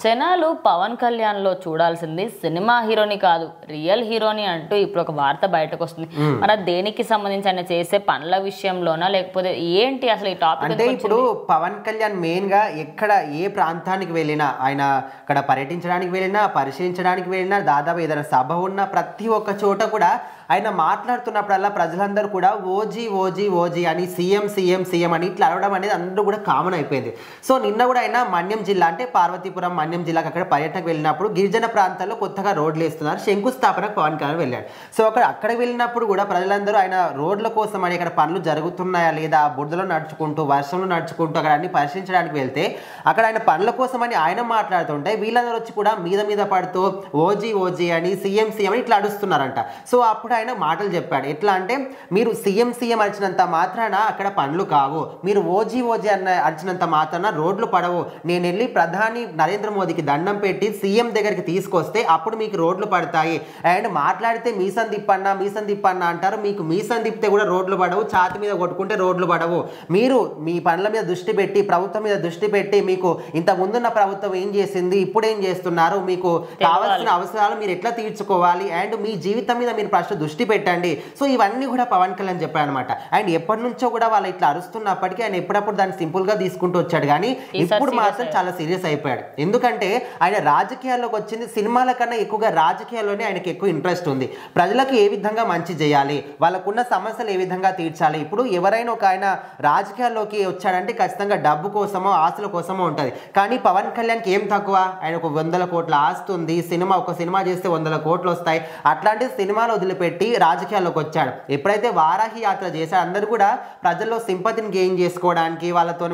జనాలు పవన్ కళ్యాణ్లో చూడాల్సింది సినిమా హీరోని కాదు, రియల్ హీరోని అంటూ ఇప్పుడు ఒక వార్త బయటకు వస్తుంది. మరి దేనికి సంబంధించి ఆయన చేసే పనుల విషయంలోనా, లేకపోతే ఏంటి అసలు ఈ టాపిక్? అంటే ఇప్పుడు పవన్ కళ్యాణ్ మెయిన్ గా ఎక్కడ ఏ ప్రాంతానికి వెళ్ళినా, ఆయన అక్కడ పర్యటించడానికి వెళ్ళినా, పరిశీలించడానికి వెళ్ళినా, దాదాపు ఏదైనా సభ ఉన్న ప్రతి ఒక్క చోట కూడా ఆయన మాట్లాడుతున్నప్పుడల్లా ప్రజలందరూ కూడా ఓజీ ఓజీ ఓజీ అని సీఎం సీఎం సీఎం అని ఇట్లా అడగడం అనేది అందరూ కూడా కామన్ అయిపోయింది. సో నిన్న కూడా ఆయన మన్యం జిల్లా అంటే పార్వతీపురం మన్యం జిల్లాకి అక్కడ పర్యటనకు వెళ్ళినప్పుడు గిరిజన ప్రాంతాల్లో కొత్తగా రోడ్లు వేస్తున్నారు, శంకుస్థాపనకు పవన్ కళ్యాణ్ వెళ్ళాడు. సో అక్కడ వెళ్ళినప్పుడు కూడా ప్రజలందరూ ఆయన రోడ్ల కోసం అని ఇక్కడ పనులు జరుగుతున్నాయా లేదా, బురదలో నడుచుకుంటూ వర్షంలో నడుచుకుంటూ అక్కడ అన్ని పరిశీలించడానికి వెళ్తే అక్కడ ఆయన పనుల కోసం అని ఆయన మాట్లాడుతుంటే వీళ్ళందరూ వచ్చి కూడా మీద పడుతూ ఓజీ ఓజీ అని సీఎం సీఎం అని ఇట్లా అడుస్తున్నారంట. సో అప్పుడు ఆయన మాటలు చెప్పాడు. ఎట్లా అంటే, మీరు సీఎం సీఎం అరిచినంత మాత్రాన అక్కడ పనులు కావు, మీరు ఓజీ ఓజీ అన్న అరిచినంత మాత్రాన రోడ్లు పడవు. నేను వెళ్ళి ప్రధాని నరేంద్ర మోదీకి దండం పెట్టి సీఎం దగ్గరికి తీసుకొస్తే అప్పుడు మీకు రోడ్లు పడతాయి. అండ్ మాట్లాడితే మీసం తిప్పన్నా అంటారు, మీకు మీసం తిప్పితే కూడా రోడ్లు పడవు, ఛాతి మీద కొట్టుకుంటే రోడ్లు పడవు. మీరు మీ పనుల మీద దృష్టి పెట్టి, ప్రభుత్వం మీద దృష్టి పెట్టి, మీకు ఇంత ముందున్న ప్రభుత్వం ఏం చేసింది, ఇప్పుడు ఏం చేస్తున్నారు, మీకు కావాల్సిన అవసరాలు మీరు ఎట్లా తీర్చుకోవాలి, అండ్ మీ జీవితం మీద మీరు ఫస్ట్ దృష్టి పెట్టండి. సో ఇవన్నీ కూడా పవన్ కళ్యాణ్ చెప్పాడు అనమాట. అండ్ ఎప్పటి నుంచో కూడా వాళ్ళు ఇట్లా అరుస్తున్నప్పటికీ ఆయన ఎప్పుడప్పుడు దాన్ని సింపుల్ గా తీసుకుంటూ వచ్చాడు, కానీ ఇప్పుడు మాత్రం చాలా సీరియస్ అయిపోయాడు. ఎందుకంటే ఆయన రాజకీయాల్లోకి వచ్చింది సినిమాల కన్నా ఎక్కువగా రాజకీయాల్లోనే ఆయనకి ఎక్కువ ఇంట్రెస్ట్ ఉంది. ప్రజలకు ఏ విధంగా మంచి చేయాలి, వాళ్ళకున్న సమస్యలు ఏ విధంగా తీర్చాలి. ఇప్పుడు ఎవరైనా ఒక ఆయన రాజకీయాల్లోకి వచ్చాడంటే ఖచ్చితంగా డబ్బు కోసమో ఆస్తుల కోసమో ఉంటుంది. కానీ పవన్ కళ్యాణ్కి ఏం తక్కువ, ఆయన ఒక 100 కోట్ల ఆస్తి ఉంది, ఒక సినిమా చేస్తే 100 కోట్లు వస్తాయి. అట్లాంటి సినిమాలు వదిలిపెట్టి రాజకీయాల్లోకి వచ్చాడు. ఎప్పుడైతే వారాహి యాత్ర చేశాడు, అందరూ కూడా ప్రజల్లో సింపతిని గెయిన్ చేసుకోవడానికి వాళ్ళతో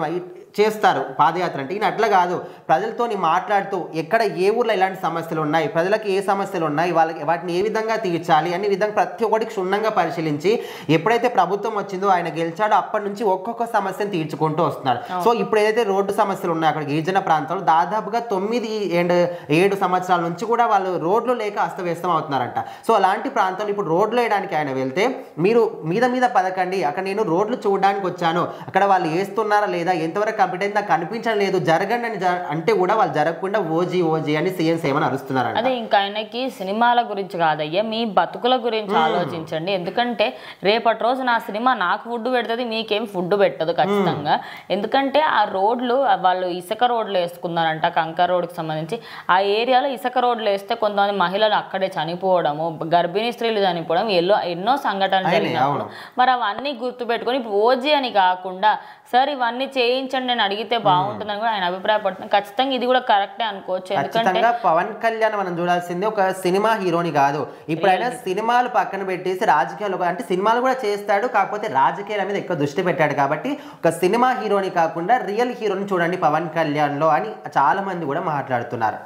చేస్తారు పాదయాత్ర. అంటే ఈయన అట్లా కాదు, ప్రజలతోని మాట్లాడుతూ ఎక్కడ ఏ ఊర్లో ఎలాంటి సమస్యలు ఉన్నాయి, ప్రజలకు ఏ సమస్యలు ఉన్నాయి, వాటిని ఏ విధంగా తీర్చాలి అనే విధంగా ప్రతి ఒక్కటి క్షుణ్ణంగా పరిశీలించి ఎప్పుడైతే ప్రభుత్వం వచ్చిందో ఆయన గెలిచాడో అప్పటి నుంచి ఒక్కొక్క సమస్యను తీర్చుకుంటూ వస్తున్నాడు. సో ఇప్పుడు ఏదైతే రోడ్డు సమస్యలు ఉన్నాయో అక్కడ గిరిజన ప్రాంతాల్లో దాదాపుగా 9-7 సంవత్సరాల నుంచి కూడా వాళ్ళు రోడ్లు లేక అస్తవ్యస్తం అవుతున్నారంట. సో అలాంటి ప్రాంతాలు ఇప్పుడు రోడ్లు వేయడానికి ఆయన వెళ్తే మీరు మీద పదకండి, అక్కడ నేను రోడ్లు చూడడానికి వచ్చాను, అక్కడ వాళ్ళు వేస్తున్నారా లేదా, ఎంతవరకు కంప్లీట్ నాకు కనిపించడం లేదు, జరగండి అని అంటే కూడా వాళ్ళు జరగకుండా ఓజీ ఓజీ అని సీఎం ఏమని అరుస్తున్నారు. అదే ఇంకా ఆయనకి సినిమాల గురించి కాదయ్యా, మీ బతుకుల గురించి ఆలోచించండి. ఎందుకంటే రేపటి రోజు నా సినిమా నాకు ఫుడ్ పెడుతుంది, మీకేం ఫుడ్ పెట్టదు ఖచ్చితంగా. ఎందుకంటే ఆ రోడ్లు వాళ్ళు ఇసుక రోడ్లు వేసుకున్నారంట, కంకర్ రోడ్కి సంబంధించి. ఆ ఏరియాలో ఇసుక రోడ్లు వేస్తే కొంతమంది మహిళలు అక్కడే చనిపోవడము, గర్భిణీ స్త్రీలు చనిపోవడం, ఎన్నో సంఘటనలు జరిగినప్పుడు మరి అవన్నీ గుర్తుపెట్టుకొని ఇప్పుడు ఓజీ అని కాకుండా సార్ ఇవన్నీ చేయించండి అని అడిగితే బాగుంటుందని కూడా ఆయన అభిప్రాయపడుతుంది. ఖచ్చితంగా ఇది కూడా కరెక్టే అనుకోవచ్చు. ఎందుకంటే పవన్ కళ్యాణ్ మనం చూడాల్సింది ఒక సినిమా హీరోని కాదు. ఇప్పుడు ఆయన సినిమాలు పక్కన పెట్టేసి రాజకీయాలు, అంటే సినిమాలు కూడా చేస్తాడు, కాకపోతే రాజకీయాల మీద ఎక్కువ దృష్టి పెట్టాడు. కాబట్టి ఒక సినిమా హీరోని కాకుండా రియల్ హీరోని చూడండి పవన్ కళ్యాణ్ లో అని చాలా మంది కూడా మాట్లాడుతున్నారు.